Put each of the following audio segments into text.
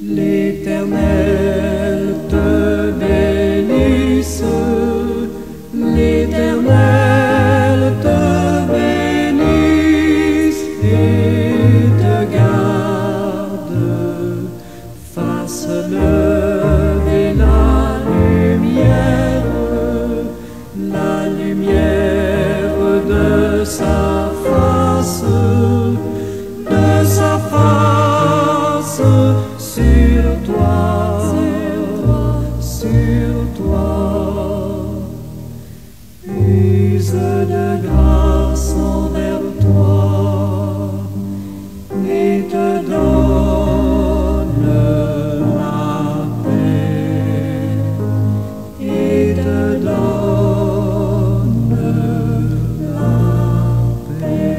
L'Éternel te bénisse, l'Éternel te bénisse et te garde, fasse lever la lumière de sa face sur toi, use de grâce envers toi et te donne la paix, et te donne la paix.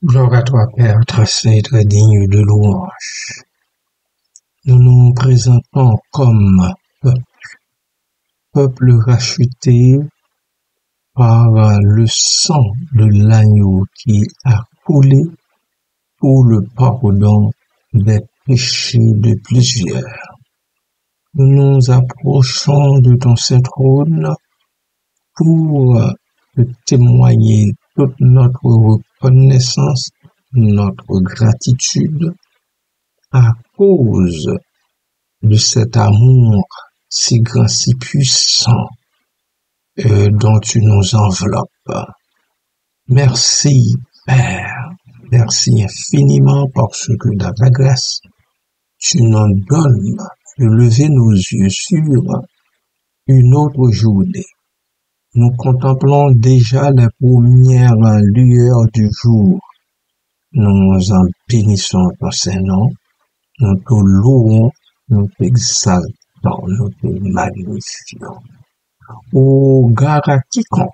Gloire à toi, Père, très saint, très digne de louange. Nous nous présentons comme peuple racheté par le sang de l'agneau qui a coulé pour le pardon des péchés de plusieurs. Nous nous approchons de ton saint trône pour te témoigner toute notre reconnaissance, notre gratitude à cause de cet amour si grand, si puissant dont tu nous enveloppes. Merci, Père. Merci infiniment parce que dans ta grâce, tu nous donnes de lever nos yeux sur une autre journée. Nous contemplons déjà les premières lueurs du jour. Nous en bénissons ton Saint-Nom. Nous te louons, nous t'exaltons, nous te magnifions. Au garde à quiconque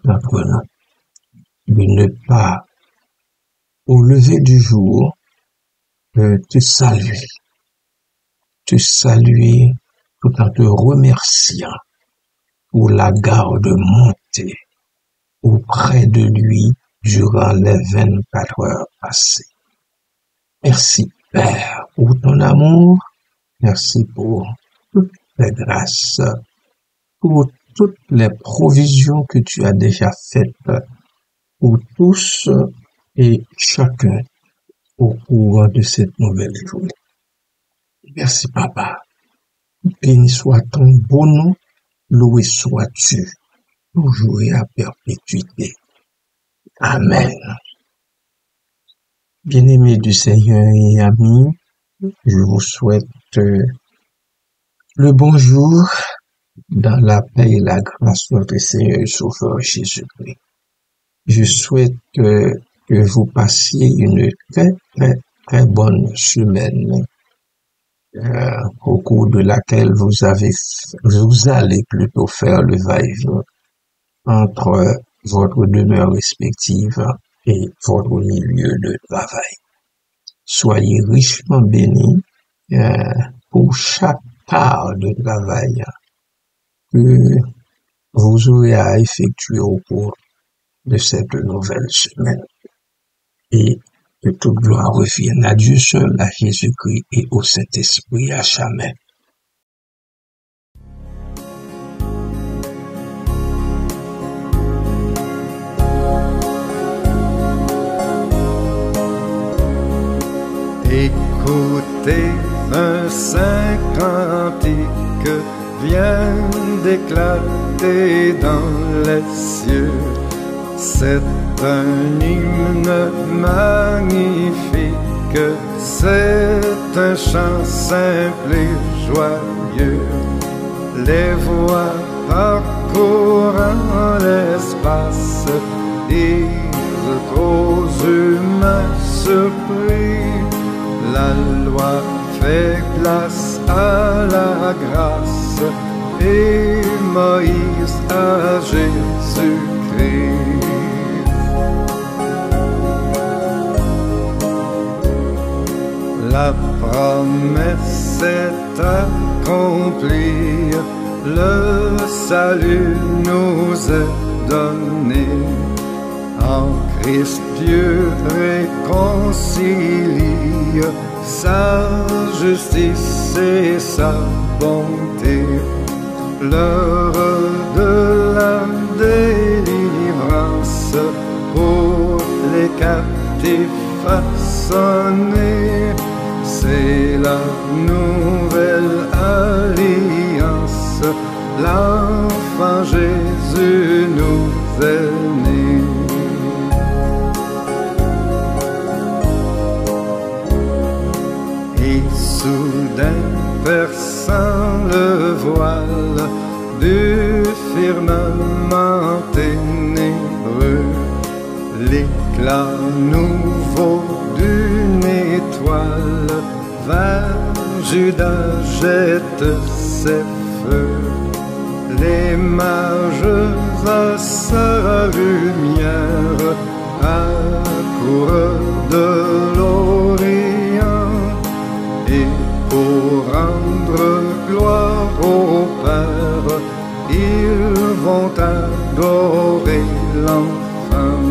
d'entre nous de ne pas, au lever du jour, te saluer tout en te remerciant pour la garde montée auprès de lui durant les 24 heures passées. Merci, Père, pour ton amour. Merci pour toutes les grâces, pour toutes les provisions que tu as déjà faites pour tous et chacun au cours de cette nouvelle journée. Merci, Papa. Béni soit ton beau nom. Loué sois-tu, toujours et à perpétuité. Amen. Bien-aimés du Seigneur et amis, je vous souhaite le bonjour dans la paix et la grâce de notre Seigneur et Sauveur Jésus-Christ. Je souhaite que vous passiez une très, très, très bonne semaine au cours de laquelle vous allez plutôt faire le va-et-vient entre votre demeure respective et votre milieu de travail. Soyez richement bénis pour chaque part de travail que vous aurez à effectuer au cours de cette nouvelle semaine. Et que toute gloire revienne à Dieu seul, à Jésus-Christ et au Saint-Esprit à jamais. Écoutez, un saint cantique vient d'éclater dans les cieux. C'est un hymne magnifique, c'est un chant simple et joyeux. Les voix parcourant l'espace disent aux humains surpris, la loi fait place à la grâce et Moïse à Jésus-Christ. La promesse est accomplie, le salut nous est donné. En Christ Dieu réconcilie sa justice et sa bonté. L'heure de la délivrance pour les captifs a sonné. C'est la nouvelle alliance, l'enfant Jésus nous est né. Et soudain perçant le voile du firmament ténébreux, l'éclat nouveau d'une étoile vers Judas jette ses feux. Les mages à sa lumière accourent de l'Orient, et pour rendre gloire au Père, ils vont adorer l'enfant.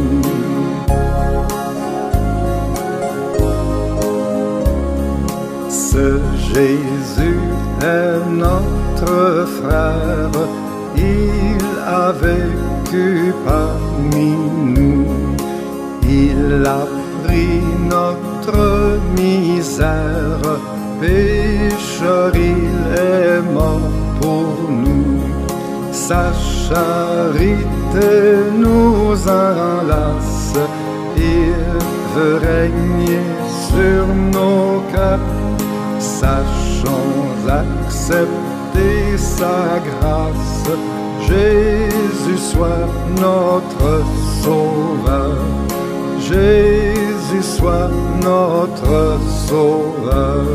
Ce Jésus est notre frère, il a vécu parmi nous, il a pris notre misère, pécheur il est mort pour nous. Sa charité nous enlace, il veut régner sur nos cas. Sachons accepter sa grâce, Jésus soit notre sauveur, Jésus soit notre sauveur.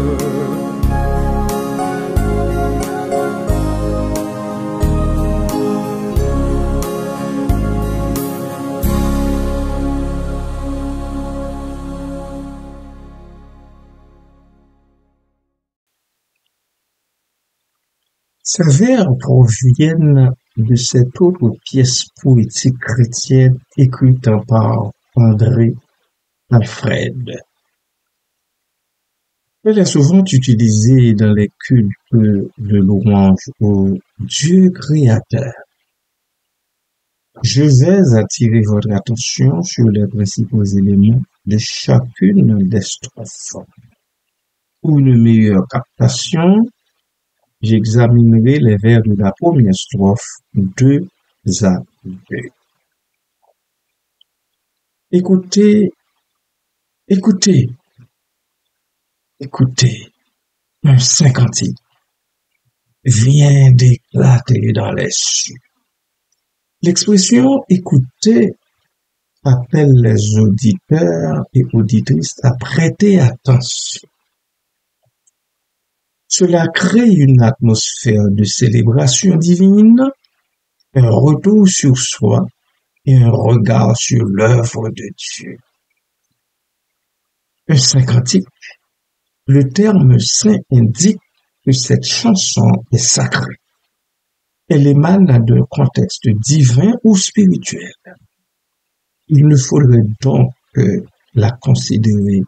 Ces vers proviennent de cette autre pièce poétique chrétienne écrite par André Alfred. Elle est souvent utilisée dans les cultes de louange au Dieu créateur. Je vais attirer votre attention sur les principaux éléments de chacune des strophes. Pour une meilleure captation, j'examinerai les vers de la première strophe 2 à 2. Écoutez, un saint cantique vient d'éclater dans les cieux. L'expression écouter appelle les auditeurs et auditrices à prêter attention. Cela crée une atmosphère de célébration divine, un retour sur soi et un regard sur l'œuvre de Dieu. Un saint cantique, le terme saint indique que cette chanson est sacrée. Elle émane d'un contexte divin ou spirituel. Il ne faudrait donc la considérer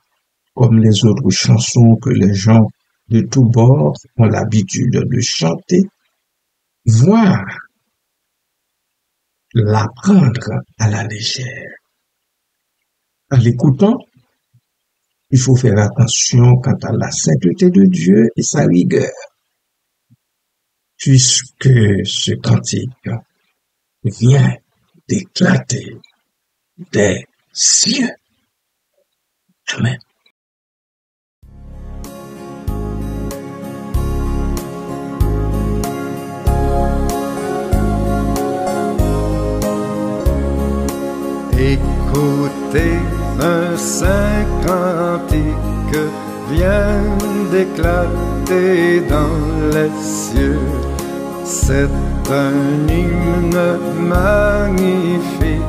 comme les autres chansons que les gens de tous bords ont l'habitude de chanter, voire la prendre à la légère. En l'écoutant, il faut faire attention quant à la sainteté de Dieu et sa rigueur, puisque ce cantique vient d'éclater des cieux. Amen. Écoutez, un saint cantique vient d'éclater dans les cieux. C'est un hymne magnifique,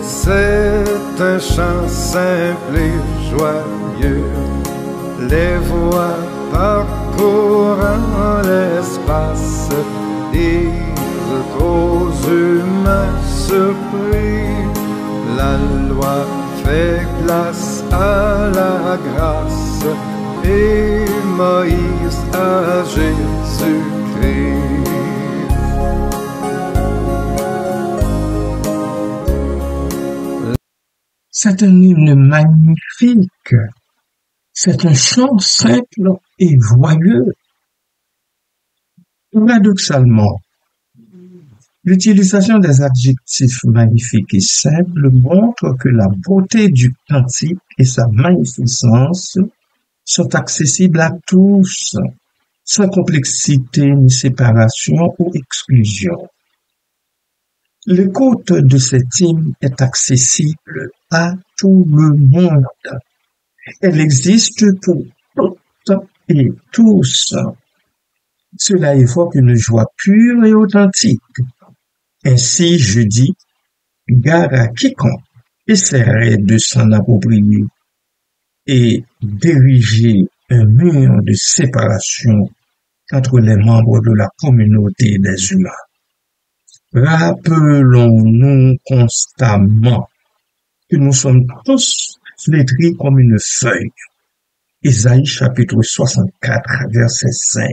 c'est un chant simple et joyeux. Les voix parcourant l'espace dire aux humains surpris, la loi fait place à la grâce et Moïse à Jésus-Christ. C'est un hymne magnifique. C'est un chant simple et joyeux. Paradoxalement, l'utilisation des adjectifs magnifiques et simples montre que la beauté du cantique et sa magnificence sont accessibles à tous, sans complexité ni séparation ou exclusion. L'écoute de cet hymne est accessible à tout le monde. Elle existe pour toutes et tous. Cela évoque une joie pure et authentique. Ainsi, je dis, gare à quiconque essaierait de s'en approprier et d'ériger un mur de séparation entre les membres de la communauté des humains. Rappelons-nous constamment que nous sommes tous flétris comme une feuille. Isaïe chapitre 64, verset 5.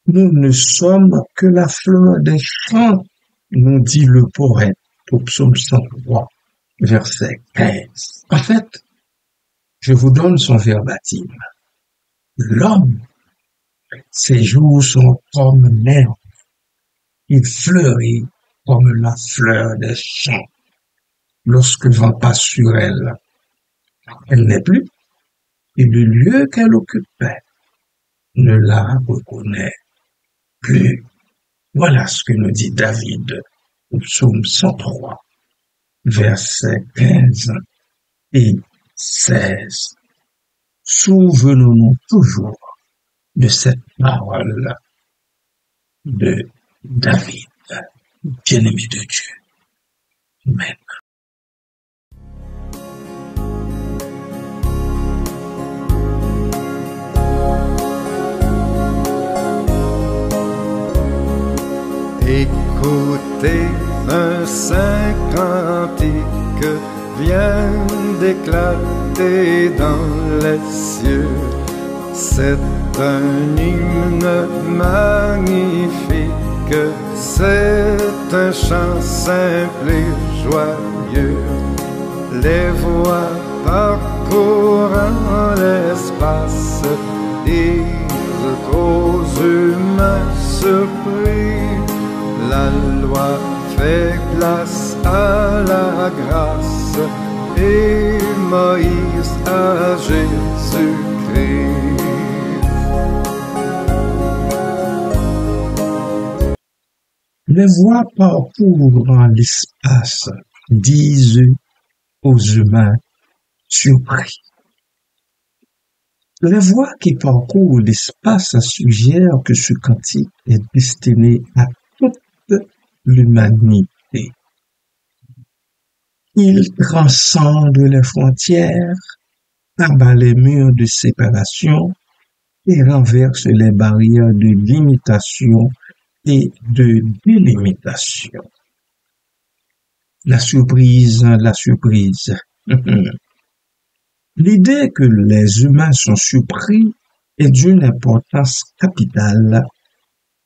Nous ne sommes que la fleur des champs, nous dit le poète au psaume 103, verset 15. En fait, je vous donne son verbatim. L'homme, ses jours sont comme l'herbe. Il fleurit comme la fleur des champs. Lorsque vent passe sur elle, elle n'est plus, et le lieu qu'elle occupait ne la reconnaît plus. Voilà ce que nous dit David au psaume 103, versets 15 et 16. Souvenons-nous toujours de cette parole de David, bien-aimé de Dieu. Amen. Écoutez, un saint cantique vient d'éclater dans les cieux. C'est un hymne magnifique, c'est un chant simple et joyeux. Les voix parcourant l'espace disent aux humains surpris, la loi fait place à la grâce et Moïse à Jésus-Christ. Les voix parcourant l'espace disent aux humains surpris. Les voix qui parcourent l'espace suggèrent que ce cantique est destiné à toute l'humanité. Il transcende les frontières, abat les murs de séparation et renverse les barrières de limitation et de délimitation. La surprise. L'idée que les humains sont surpris est d'une importance capitale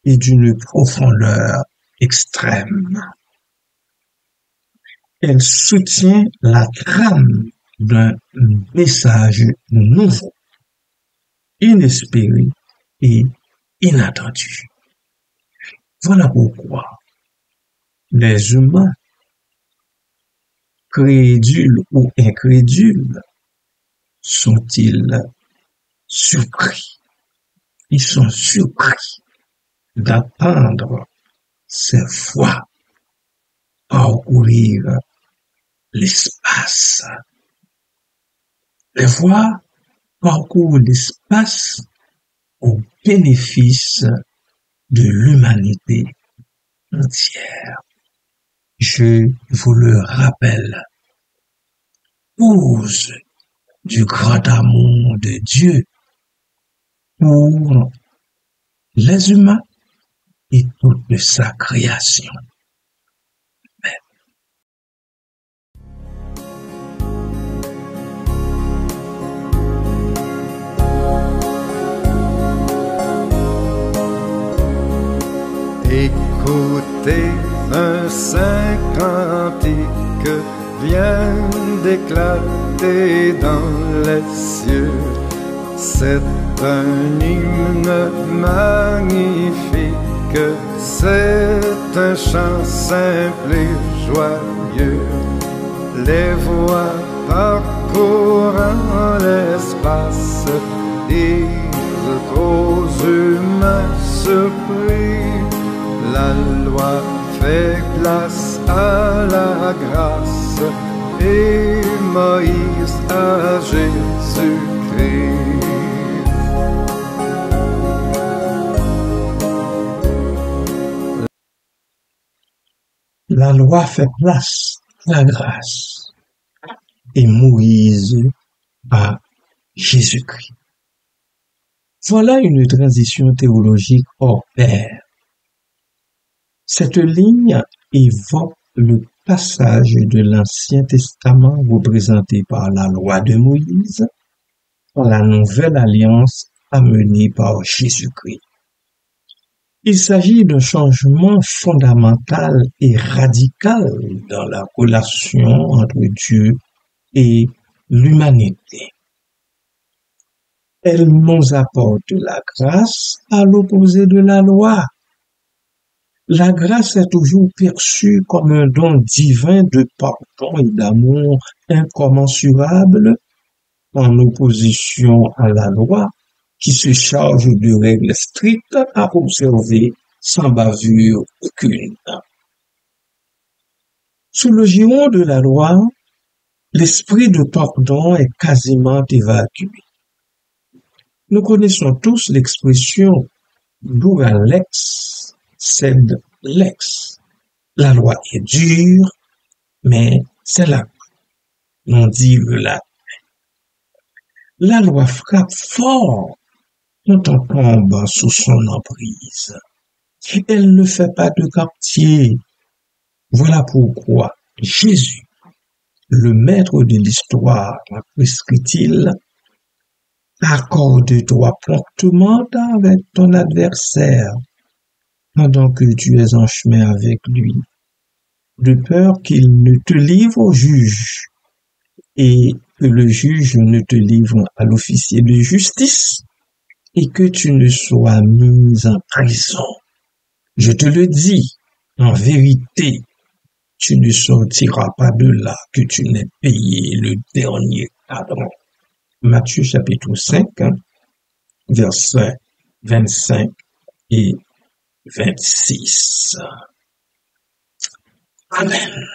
et d'une profondeur extrême. Elle soutient la trame d'un message nouveau, inespéré et inattendu. Voilà pourquoi les humains, crédules ou incrédules, sont-ils surpris? Ils sont surpris d'apprendre ces voix parcourir l'espace. Les voix parcourent l'espace au bénéfice de l'humanité entière. Je vous le rappelle, cause du grand amour de Dieu pour les humains et toute sa création. Écoutez, un saint cantique vient d'éclater dans les cieux. C'est un hymne magnifique, c'est un chant simple et joyeux. Les voix parcourant l'espace disent aux humains surpris, la loi fait place à la grâce et Moïse à Jésus-Christ. La loi fait place à la grâce et Moïse à Jésus-Christ. Voilà une transition théologique hors pair. Cette ligne évoque le passage de l'Ancien Testament représenté par la loi de Moïse à la nouvelle alliance amenée par Jésus-Christ. Il s'agit d'un changement fondamental et radical dans la relation entre Dieu et l'humanité. Elle nous apporte la grâce à l'opposé de la loi. La grâce est toujours perçue comme un don divin de pardon et d'amour incommensurable en opposition à la loi qui se charge de règles strictes à observer sans bavure aucune. Sous le giron de la loi, l'esprit de pardon est quasiment évacué. Nous connaissons tous l'expression dura lex sed lex. La loi est dure, mais c'est la non dit le latin. La loi frappe fort quand on tombe sous son emprise. Elle ne fait pas de quartier. Voilà pourquoi Jésus, le maître de l'histoire, prescrit-il: accorde-toi promptement avec ton adversaire pendant que tu es en chemin avec lui, de peur qu'il ne te livre au juge et que le juge ne te livre à l'officier de justice et que tu ne sois mis en prison. Je te le dis, en vérité, tu ne sortiras pas de là que tu n'aies payé le dernier cadran. Matthieu chapitre 5, versets 25 et 26. Amen.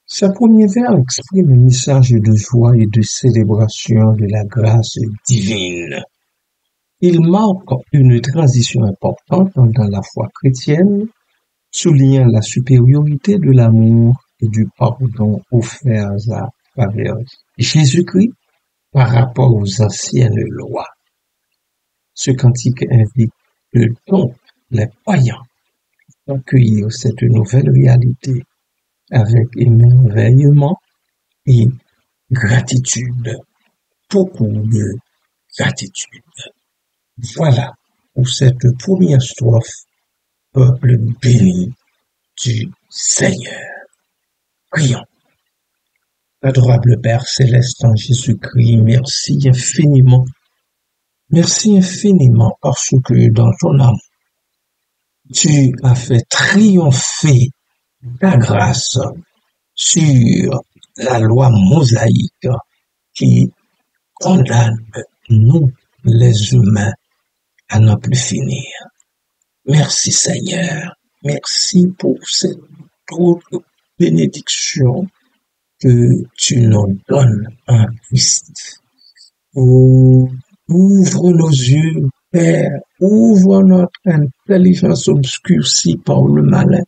Ces premiers vers expriment un message de joie et de célébration de la grâce divine. Ils marquent une transition importante dans la foi chrétienne, soulignant la supériorité de l'amour et du pardon offerts à travers Jésus-Christ par rapport aux anciennes lois. Ce cantique invite donc les croyants à accueillir cette nouvelle réalité avec émerveillement et gratitude, beaucoup de gratitude. Voilà pour cette première strophe, peuple béni du Seigneur. Prions. Adorable Père céleste en Jésus-Christ, merci infiniment parce que dans ton amour, tu as fait triompher ta grâce sur la loi mosaïque qui condamne nous, les humains, à n'en plus finir. Merci Seigneur, merci pour cette autre bénédiction que tu nous donnes en Christ. Oh, ouvre nos yeux, Père, ouvre notre intelligence obscurcie par le malin,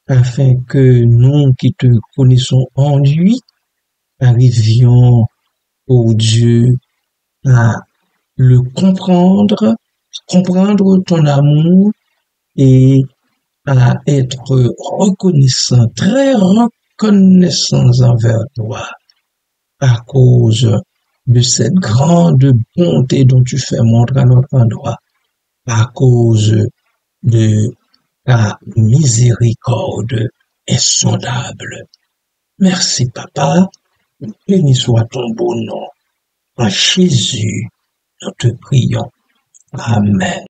afin que nous qui te connaissons en lui, arrivions, ô Dieu, à le comprendre ton amour et à être reconnaissant, très reconnaissant envers toi à cause de cette grande bonté dont tu fais montre à notre endroit, à cause de ta miséricorde insondable. Merci Papa, béni soit ton beau nom. En Jésus, nous te prions. Amen.